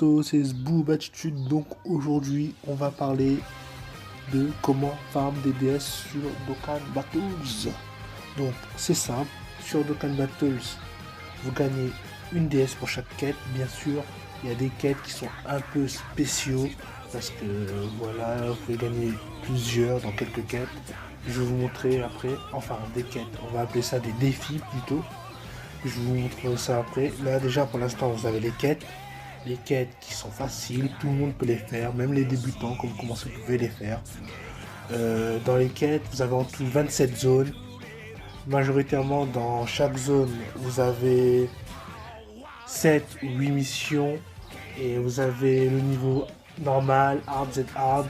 Bato, c'est Sboob Attitude. Donc aujourd'hui, on va parler de comment farm des DS sur Dokkan Battles. Donc c'est simple, sur Dokkan Battles, vous gagnez une DS pour chaque quête. Bien sûr, il y a des quêtes qui sont un peu spéciaux parce que voilà, vous pouvez gagner plusieurs dans quelques quêtes. Je vais vous montrer après, enfin des quêtes, on va appeler ça des défis plutôt. Je vous montre ça après. Là déjà pour l'instant vous avez les quêtes. Les quêtes qui sont faciles, tout le monde peut les faire, même les débutants comme vous commencez vous pouvez les faire. Dans les quêtes vous avez en tout 27 zones. Majoritairement dans chaque zone vous avez 7 ou 8 missions. Et vous avez le niveau normal, hard, Z hard,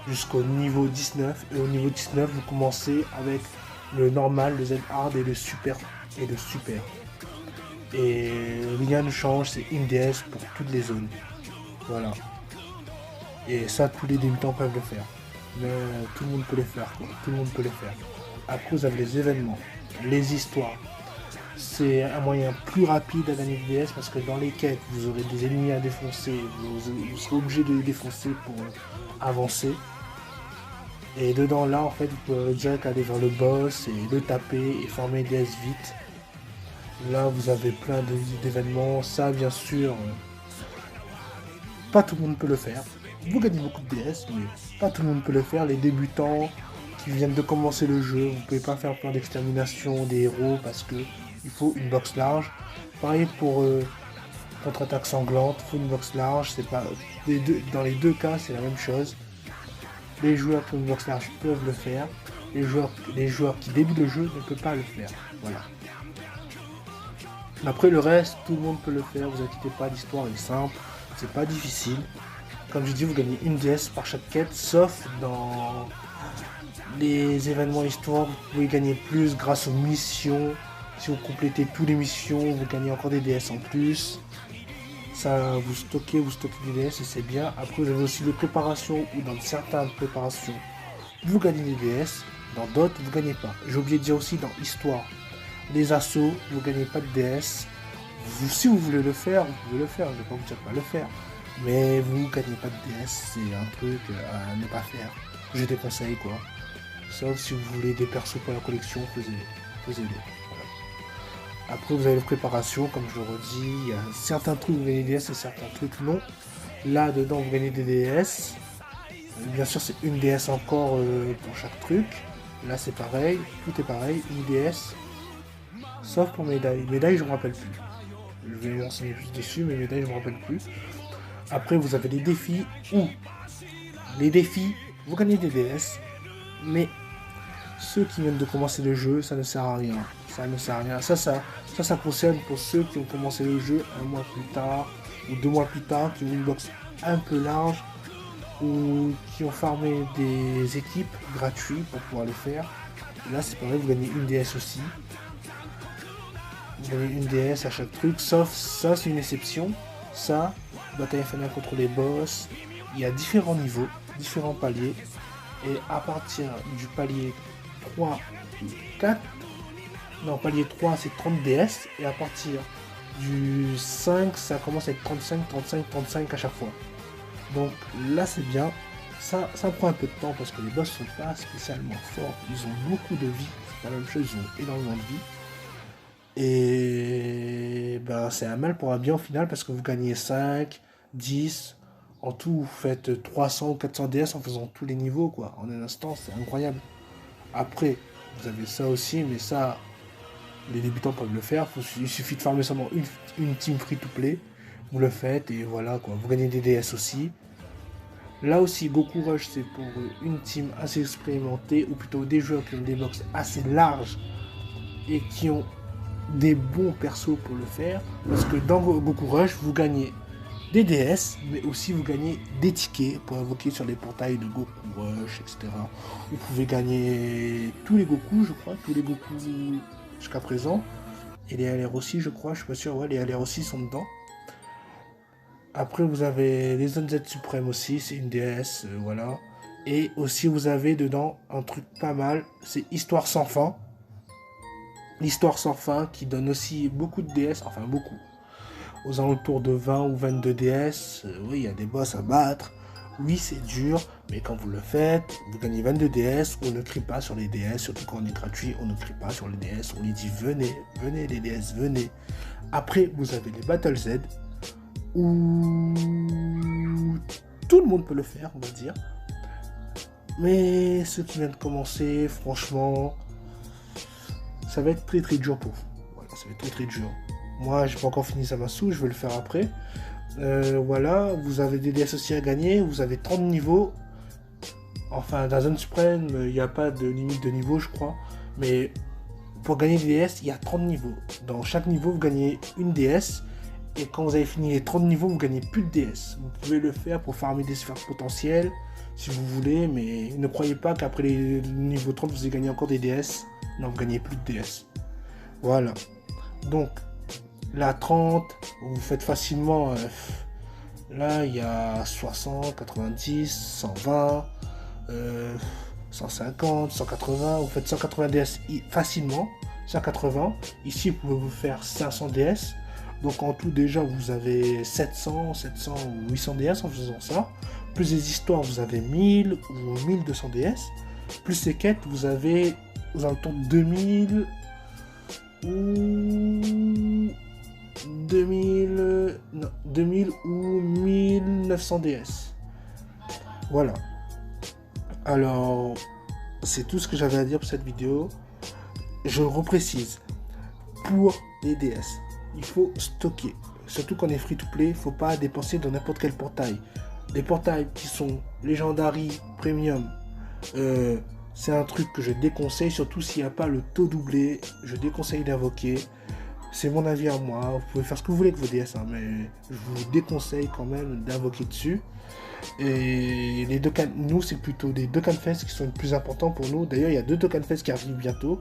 jusqu'au niveau 19. Et au niveau 19 vous commencez avec le normal, le Z hard et le super. Et rien ne change, c'est une DS pour toutes les zones. Voilà. Et ça, tous les débutants peuvent le faire. Mais tout le monde peut les faire, quoi. Tout le monde peut les faire. Après, vous avez les événements, les histoires. C'est un moyen plus rapide à gagner des DS parce que dans les quêtes, vous aurez des ennemis à défoncer. Vous serez obligé de les défoncer pour avancer. Et dedans, là, en fait, vous pouvez direct aller vers le boss et le taper et former des DS vite. Là, vous avez plein d'événements. Ça, bien sûr, pas tout le monde peut le faire. Vous gagnez beaucoup de DS, mais pas tout le monde peut le faire. Les débutants qui viennent de commencer le jeu, vous pouvez pas faire plein d'extermination des héros parce que il faut une box large. Pareil pour contre-attaque sanglante, il faut une box large. C'est pas dans les deux cas, c'est la même chose. Les joueurs qui ont une box large peuvent le faire. Les joueurs qui débutent le jeu ne peuvent pas le faire. Voilà. Après le reste, tout le monde peut le faire, vous inquiétez pas, l'histoire est simple, c'est pas difficile. Comme je dis, vous gagnez une DS par chaque quête, sauf dans les événements histoire, vous pouvez gagner plus grâce aux missions. Si vous complétez toutes les missions, vous gagnez encore des DS en plus. Ça, vous stockez des DS et c'est bien. Après, vous avez aussi les préparations, ou dans certaines préparations, vous gagnez des DS, dans d'autres, vous gagnez pas. J'ai oublié de dire aussi dans histoire. Les assauts, vous ne gagnez pas de DS. Si vous voulez le faire, vous pouvez le faire. Je ne vais pas vous dire pas le faire. Mais vous ne gagnez pas de DS. C'est un truc à ne pas faire. Je déconseille quoi. Sauf si vous voulez des persos pour la collection, faisez-les. Voilà. Après, vous avez les préparations, comme je le redis. Il y a certains trucs, vous gagnez des DS et certains trucs non. Là, dedans, vous gagnez des DS. Bien sûr, c'est une DS encore pour chaque truc. Là, c'est pareil. Tout est pareil. Une DS. Sauf pour médailles. Médailles, je me rappelle plus. Je vais m'enseigner plus dessus, mais médailles, je me rappelle plus. Après, vous avez les défis où les défis, vous gagnez des DS, mais ceux qui viennent de commencer le jeu, ça ne sert à rien. Ça ne sert à rien. Ça concerne pour ceux qui ont commencé le jeu un mois plus tard ou 2 mois plus tard, qui ont une box un peu large ou qui ont farmé des équipes gratuites pour pouvoir le faire. Là, c'est pareil, vous gagnez une DS aussi. Vous gagnez une DS à chaque truc, sauf ça, c'est une exception. Ça, bataille infernale contre les boss, il y a différents niveaux, différents paliers. Et à partir du palier 3 ou 4, non, palier 3 c'est 30 DS. Et à partir du 5, ça commence à être 35, 35, 35 à chaque fois. Donc là, c'est bien. Ça prend un peu de temps parce que les boss sont pas spécialement forts. Ils ont beaucoup de vie. C'est pas la même chose, ils ont énormément de vie. Et ben, c'est un mal pour un bien au final parce que vous gagnez 5, 10. En tout, vous faites 300 ou 400 DS en faisant tous les niveaux, quoi. En un instant, c'est incroyable. Après, vous avez ça aussi, mais ça, les débutants peuvent le faire. Il suffit de farmer seulement une team free-to-play. Vous le faites et voilà, quoi. Vous gagnez des DS aussi. Là aussi, Goku Rush, c'est pour une team assez expérimentée, ou plutôt des joueurs qui ont des box assez larges et qui ont des bons persos pour le faire, parce que dans Goku Rush vous gagnez des DS, mais aussi vous gagnez des tickets pour invoquer sur les portails de Goku Rush, etc. Vous pouvez gagner tous les Goku, je crois, tous les Goku jusqu'à présent, et les LR aussi, je crois, je suis pas sûr, ouais, les LR aussi sont dedans. Après vous avez les zones Z suprêmes aussi, c'est une DS, voilà. Et aussi vous avez dedans un truc pas mal, c'est Histoire sans fin. L'histoire sans fin qui donne aussi beaucoup de DS, enfin beaucoup. aux alentours de 20 ou 22 DS. Oui, il y a des boss à battre. Oui, c'est dur, mais quand vous le faites, vous gagnez 22 DS. On ne crie pas sur les DS, surtout quand on est gratuit, on ne crie pas sur les DS. On lui dit venez, venez les DS, venez. Après, vous avez les Battle Z, où tout le monde peut le faire, on va dire. Mais ceux qui viennent de commencer, franchement, ça va être très très dur pour vous. Voilà, ça va être très très dur. Moi, j'ai pas encore fini Zamasu, je vais le faire après. Voilà, vous avez des DS aussi à gagner, vous avez 30 niveaux. Enfin, dans Zone Suprême, il n'y a pas de limite de niveau, je crois. Mais pour gagner des DS, il y a 30 niveaux. Dans chaque niveau, vous gagnez une DS. Et quand vous avez fini les 30 niveaux, vous gagnez plus de DS. Vous pouvez le faire pour farmer des sphères potentielles, si vous voulez, mais ne croyez pas qu'après les niveaux 30, vous allez gagner encore des DS. Non, vous gagnez plus de DS. Voilà. Donc, la 30, vous faites facilement... là, il y a 60, 90, 120, 150, 180. Vous faites 180 DS facilement. 180. Ici, vous pouvez vous faire 500 DS. Donc en tout déjà vous avez 700 ou 800 DS en faisant ça. Plus les histoires vous avez 1000 ou 1200 DS. Plus les quêtes vous avez aux alentours de 2000 ou 2000 ou 1900 DS. Voilà. Alors c'est tout ce que j'avais à dire pour cette vidéo. Je reprécise. Pour les DS, il faut stocker. Surtout quand on est free to play, il ne faut pas dépenser dans n'importe quel portail. Les portails qui sont Legendary, Premium, c'est un truc que je déconseille, surtout s'il n'y a pas le taux doublé. Je déconseille d'invoquer. C'est mon avis à moi. Vous pouvez faire ce que vous voulez avec vos DS, hein, mais je vous déconseille quand même d'invoquer dessus. Et les nous, c'est plutôt les Dokkan Fest qui sont les plus importants pour nous. D'ailleurs, il y a 2 Dokkan Fest qui arrivent bientôt.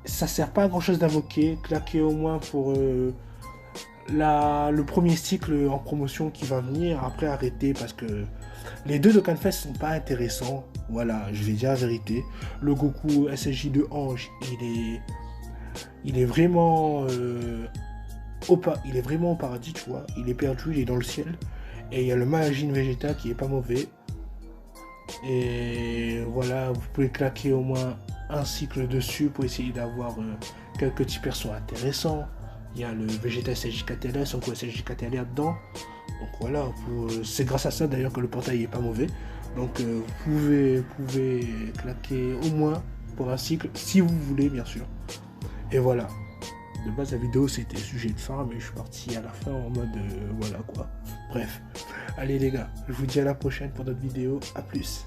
Ça sert pas à grand chose d'invoquer, claquer au moins pour le premier cycle en promotion qui va venir, après arrêter parce que les 2 Dokkan Fest sont pas intéressants. Voilà, je vais dire la vérité. Le Goku SSJ de Ange, il est vraiment il est vraiment au paradis, tu vois. Il est perdu, il est dans le ciel. Et il y a le Majin Vegeta qui est pas mauvais. Et voilà, vous pouvez claquer au moins un cycle dessus pour essayer d'avoir quelques petits persos intéressants. Il y a le Vegeta SSJ KTLA, son coup SSJ KTLA dedans. Donc voilà, c'est grâce à ça d'ailleurs que le portail est pas mauvais. Donc vous pouvez claquer au moins pour un cycle, si vous voulez bien sûr. Et voilà. De base la vidéo c'était sujet de fin, mais je suis parti à la fin en mode voilà quoi. Bref. Allez les gars, je vous dis à la prochaine pour d'autres vidéos. À plus.